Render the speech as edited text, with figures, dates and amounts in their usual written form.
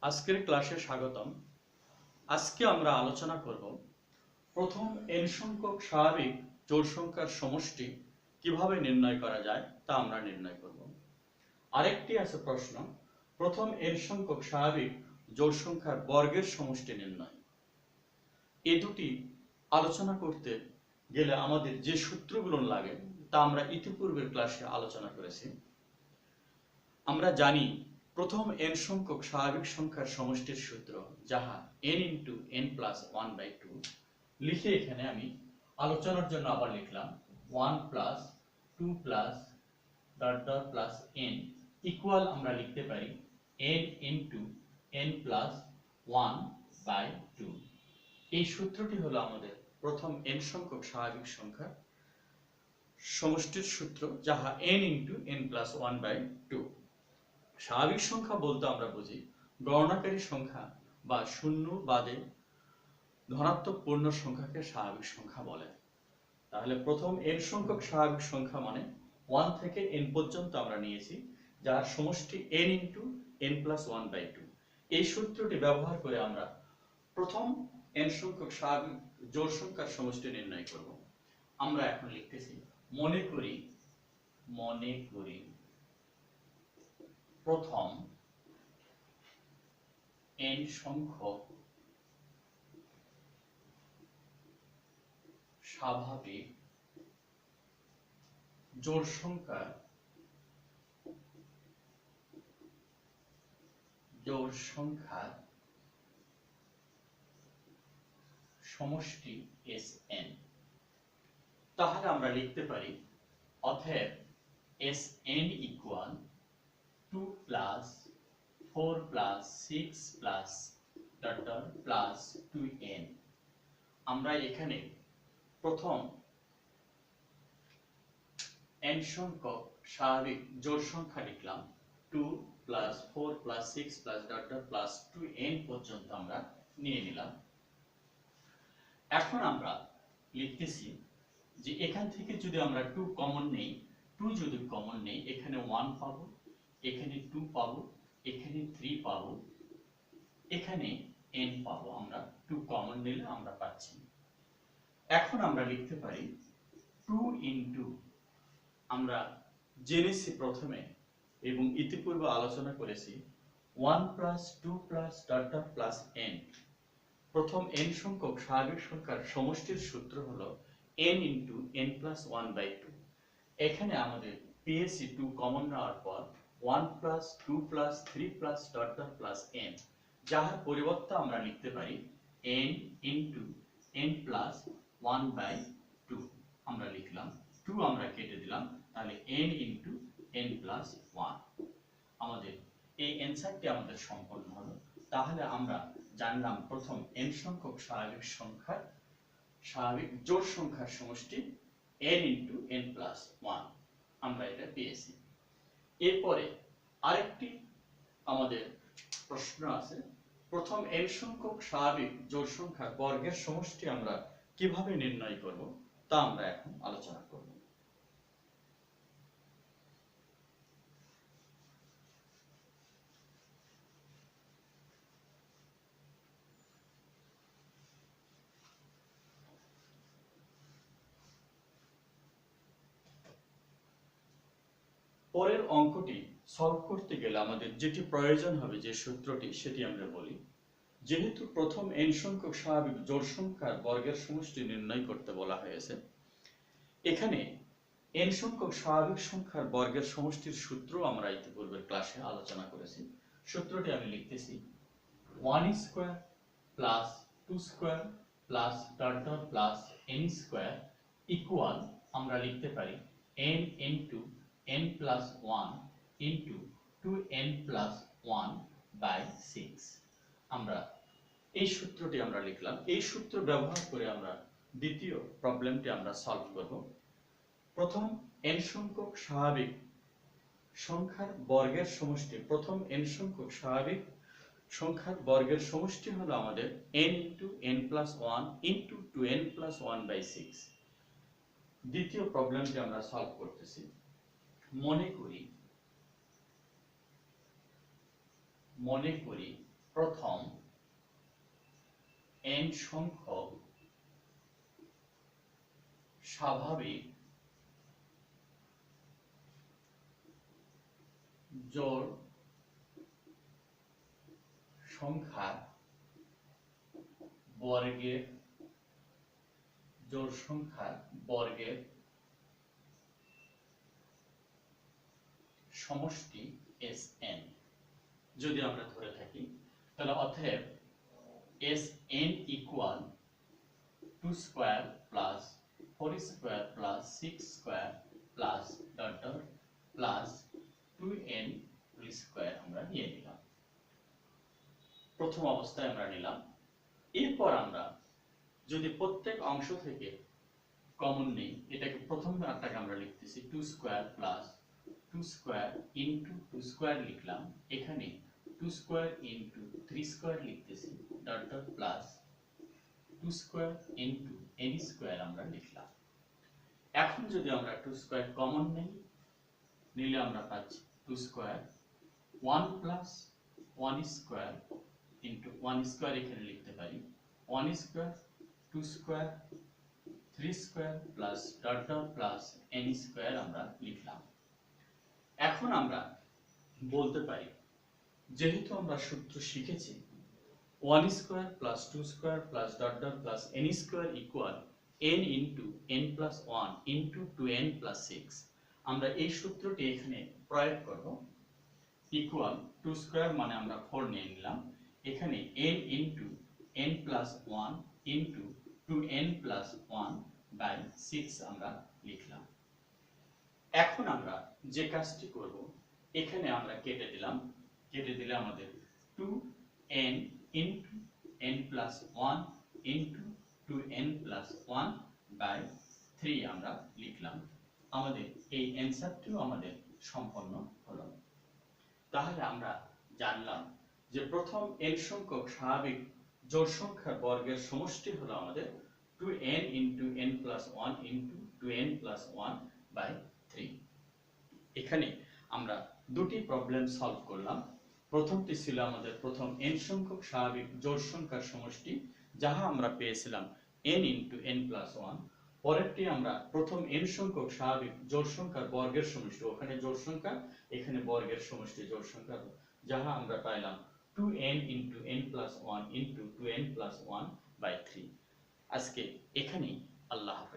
আজকের ক্লাসে স্বাগতম। আজকে আমরা আলোচনা করব প্রথম n সংখ্যক স্বাভাবিক জোড় সংখ্যার সমষ্টি কিভাবে নির্ণয় করা যায় তা আমরা নির্ণয় করব। আরেকটি আছে প্রশ্ন, প্রথম n সংখ্যক স্বাভাবিক জোড় সংখ্যার বর্গের সমষ্টি নির্ণয়। এই দুটি আলোচনা করতে গেলে আমাদের যে সূত্রগুলো লাগে তা আমরা ইতিপূর্বের ক্লাসে আলোচনা করেছি। আমরা জানি প্রথম n সংখ্যক স্বাভাবিক সংখ্যার সমষ্টির সূত্র, যাহা n ইন্টু n প্লাস 1/2। লিখে এখানে আমি আলোচনার জন্য আবার লিখলাম 1 plus 2 plus dot dot plus n equal আমরা লিখতে পারি n ইন্টু n প্লাস 1/2। এই সূত্রটি হলো আমাদের প্রথম n সংখ্যক স্বাভাবিক সংখ্যার সমষ্টির সূত্র, যাহা n ইন্টু n প্লাস 1/2। স্বাভাবিক সংখ্যা বলতে আমরা বুঝি গণনাকারী সংখ্যা বা শূন্য বাদে ধনাত্মক পূর্ণ সংখ্যাকে স্বাভাবিক সংখ্যা বলে। তাহলে প্রথম n সংখ্যক স্বাভাবিক সংখ্যা মানে 1 থেকে n পর্যন্ত আমরা নিয়েছি, যার সমষ্টি n ইন্টু n প্লাস 1/2। এই সূত্রটি ব্যবহার করে আমরা প্রথম n সংখ্যক স্বাভাবিক জোড় সংখ্যার সমষ্টি নির্ণয় করব। আমরা এখন লিখতেছি মনে করি প্রথম n সংখ্যক স্বাভাবিক জোড় সংখ্যার সমষ্টি Sn। তাহলে আমরা লিখতে পারি অতএব Sn equal 2 plus 4 plus 6 plus dot dot plus 2n। আমরা এখানে প্রথম n সংখ্যক স্বাভাবিক জোড় সংখ্যা লিখলাম 2 plus 4 plus 6 plus dot dot plus 2n পর্যন্ত আমরা নিয়ে নিলাম। এখন আমরা লিখতেছি যে এখান থেকে যদি আমরা 2 কমন নেই, এখানে 1 পাবো, এখানে 2 পাবো, এখানে 3 পাবো, এখানে n পাবো। আমরা 2 কমন নিলে আমরা পাচ্ছি। এখন আমরা লিখতে পারি 2 ইন্টু, আমরা জেনেছি প্রথমে এবং ইতিপূর্বে আলোচনা করেছি 1 plus 2 plus dot dot plus n। প্রথম n সংখ্যক স্বাভাবিক সংখ্যার সমষ্টির সূত্র হলো n ইন্টু n প্লাস 1/2। এখানে আমাদের পেয়েছি 2 কমন নেওয়ার পর 1 plus 2 plus 3 plus dot dot plus n, যার পরিবর্তে আমরা লিখতে পারি n ইন্টু n প্লাস 1/2। আমরা লিখলাম 2 আমরা কেটে দিলাম, তাহলে n ইন্টু n প্লাস 1। আমাদের এই অ্যান্সারটি আমাদের সম্পন্ন হলো। তাহলে আমরা জানলাম প্রথম n সংখ্যক স্বাভাবিক জোড় সংখ্যার সমষ্টি n ইন্টু n প্লাস 1। আমরা এটা পেয়েছি। এরপরে আরেকটি আমাদের প্রশ্ন আছে, প্রথম n সংখ্যক স্বাভাবিক জোড় সংখ্যার বর্গের সমষ্টি আমরা কিভাবে নির্ণয় করব তা আমরা এখন আলোচনা করব। পরের অঙ্কটি সলভ করতে গেলে আমাদের যেটি প্রয়োজন হবে, যে সূত্রটি, সেটি আমরা বলি। যেহেতু প্রথম n সংখ্যক স্বাভাবিক জোড় সংখ্যার বর্গের সমষ্টি নির্ণয় করতে বলা হয়েছে, এখানে n সংখ্যক স্বাভাবিক সংখ্যার বর্গের সমষ্টির সূত্র আমরা ইতিপূর্বের ক্লাসে আলোচনা করেছি। সূত্রটি আমি লিখতেছি 1 square plus 2 square plus dot dot plus n square equal আমরা লিখতে পারি n into n plus 1 into 2n plus 1/6। আমরা এই সূত্রটি আমরা লিখলাম। এই সূত্র ব্যবহার করে আমরা দ্বিতীয় প্রবলেমটি আমরা সলভ করব। প্রথম n সংখ্যক স্বাভাবিক সংখ্যার বর্গের সমষ্টি, প্রথম n সংখ্যক স্বাভাবিক সংখ্যার বর্গের সমষ্টি হলো আমাদের n into n plus 1 into 2n plus 1/6। দ্বিতীয় প্রবলেমটি আমরা সলভ করতেছি। মনে করি প্রথম n সংখ্যক স্বাভাবিক জোড় সংখ্যার বর্গের সমষ্টি Sn যদি আমরা ধরে থাকি, তাহলে অতএব Sn equal 2 square plus 4 square plus 6 square plus dot dot plus 2n square আমরা নিয়ে নিলাম। প্রথম অবস্থায় আমরা নিলাম। এরপর আমরা যদি প্রত্যেক অংশ থেকে কমন নেই, এটাকে প্রথম আটটাকে আমরা লিখতেছি 2 square plus 2 square into 2 square লিখলাম, এখানে 2 স্কয়ার ইনটু 3 স্কয়ার লিখতেছি dot dot plus 2 square into n square আমরা লিখলাম। এখন যদি আমরা 2 স্কয়ার কমন নেই, নিলে আমরা পাচ্ছি 2 square 1 plus 1 square into 1 square এখানে লিখতে পারি 1 square 2 square 3 square plus dot dot plus n square আমরা লিখলাম। এখন আমরা বলতে পারি, যেহেতু আমরা সূত্র শিখেছি 1 square plus 2 square plus dot dot plus n square equal n into n plus 1 into 2n plus 6, আমরা এই সূত্রটি এখানে প্রয়োগ করব। ইকুয়াল 2 স্কয়ার মানে আমরা 4 নিয়ে নিলাম, এখানে n into n plus 1 into 2n plus 1 by 6 আমরা লিখলাম। এখন আমরা যে কাজটি করব, এখানে আমরা কেটে দিলে আমাদের 2n into n plus 1 into 2n plus 1 by 3 আমরা লিখলাম। আমাদের এই অ্যান্সারটিও আমাদের সম্পন্ন হলো। তাহলে আমরা জানলাম যে প্রথম n সংখ্যক স্বাভাবিক জোড় সংখ্যার বর্গের সমষ্টি হলো আমাদের 2n into n plus 1 into 2n plus 1 by 3। এখানে আমরা দুটি প্রবলেম সলভ করলাম। প্রথমটি ছিল আমাদের প্রথম n সংখ্যক স্বাভাবিক জোড় সংখ্যার সমষ্টি, যাহা আমরা পেয়েছিলাম n ইনটু n প্লাস 1। পরেরটি আমরা প্রথম n সংখ্যক স্বাভাবিক জোড় সংখ্যার বর্গের সমষ্টি, ওখানে জোড় সংখ্যা এখানে বর্গের সমষ্টি জোড় সংখ্যা, যাহা আমরা পাইলাম 2n into n plus 1 into 2n plus 1 by 3। আজকে এখানেই, আল্লাহ হাফেজ।